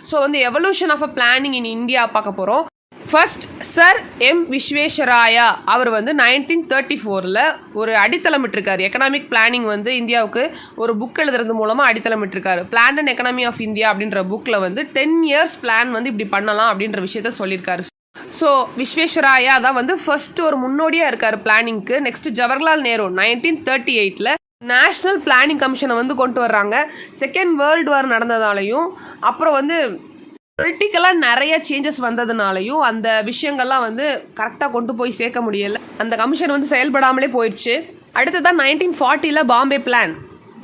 So வந்து evolution of uh planning in India பார்க்க போகிறோம். ஃபர்ஸ்ட் சர் எம் விஸ்வேஸ்வராயா அவர் வந்து 1934 ஒரு அடித்தளமிட்டிருக்காரு. எக்கனாமிக் பிளானிங் வந்து இந்தியாவுக்கு ஒரு புக் எழுதுறது மூலமாக அடித்தளமிட்டிருக்காரு. Plan and economy of India அப்படின்ற புக்கில் வந்து 10 years பிளான் வந்து இப்படி பண்ணலாம் அப்படின்ற விஷயத்த சொல்லியிருக்காரு. ஸோ விஸ்வேஸ்வராயா தான் வந்து ஃபர்ஸ்ட் ஒரு முன்னோடியாக இருக்கார் பிளானிங்க்கு. Next Jawaharlal Nehru 1938 national planning கமிஷனை வந்து கொண்டு வர்றாங்க. செகண்ட் வேர்ல்டு வார் நடந்ததாலையும் அப்புறம் வந்து பொலிட்டிக்கலாக நிறைய சேஞ்சஸ் வந்ததுனாலையும் அந்த விஷயங்கள்லாம் வந்து கரெக்டாக கொண்டு போய் சேர்க்க முடியலை. அந்த கமிஷன் வந்து செயல்படாமலே போயிடுச்சு. அடுத்ததான் 1940 பாம்பே பிளான்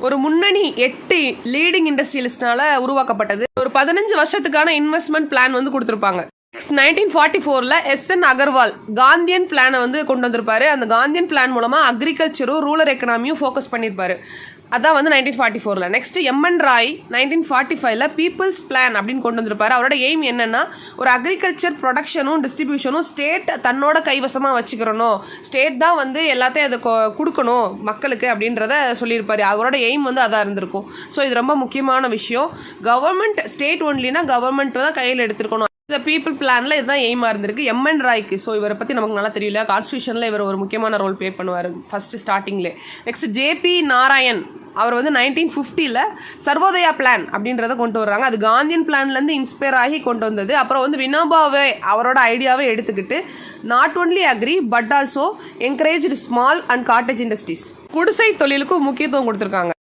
ஒரு முன்னணி 8 லீடிங் இண்டஸ்ட்ரியலிஸ்ட்னால உருவாக்கப்பட்டது. ஒரு 15 வருஷத்துக்கான இன்வெஸ்ட்மெண்ட் பிளான் வந்து கொடுத்துருப்பாங்க. 1944 SN அகர்வால் காந்தியன் பிளானை வந்து கொண்டு வந்திருப்பாரு. அந்த காந்தியன் பிளான் மூலமாக அக்ரிகல்ச்சரும் ரூரல் எக்கனாமியும் ஃபோக்கஸ் பண்ணியிருப்பாரு. அதான் வந்து 1944. Next MN Roy 1945 people's plan அப்படின்னு கொண்டு வந்திருப்பாரு. அவரோட எய்ம் என்னன்னா ஒரு அக்ரிகல்ச்சர் ப்ரொடக்ஷனும் டிஸ்ட்ரிபியூஷனும் ஸ்டேட் தன்னோட கைவசமாக வச்சுக்கிறணும், ஸ்டேட் தான் வந்து எல்லாத்தையும் அதை கொடுக்கணும் மக்களுக்கு அப்படின்றத சொல்லியிருப்பாரு. அவரோட எய்ம் வந்து அதாக இருந்திருக்கும். ஸோ இது ரொம்ப முக்கியமான விஷயம். கவர்மெண்ட் ஸ்டேட் ஒன்லினா கவர்மெண்ட் தான் கையில் எடுத்துருக்கணும். இந்த பீப்புள் பிளான்ல இதுதான் எய்மா இருந்திருக்கு MN ராய்க்கு. ஸோ இவரை பற்றி நமக்கு நல்லா தெரியல. கான்ஸ்டியூஷனில் இவர் ஒரு முக்கியமான ரோல் ப்ளே பண்ணுவார் ஃபர்ஸ்ட் ஸ்டார்டிங்லே. நெக்ஸ்ட் JP நாராயண் அவர் வந்து 1950 சர்வோதயா பிளான் அப்படின்றத கொண்டு வர்றாங்க. அது காந்தியன் பிளான்லேருந்து இன்ஸ்பயர் ஆகி கொண்டு வந்தது. அப்புறம் வந்து வினோபாவே அவரோட ஐடியாவை எடுத்துக்கிட்டு not only agree but also encourage small and cottage industries குடிசை தொழிலுக்கும் முக்கியத்துவம் கொடுத்துருக்காங்க.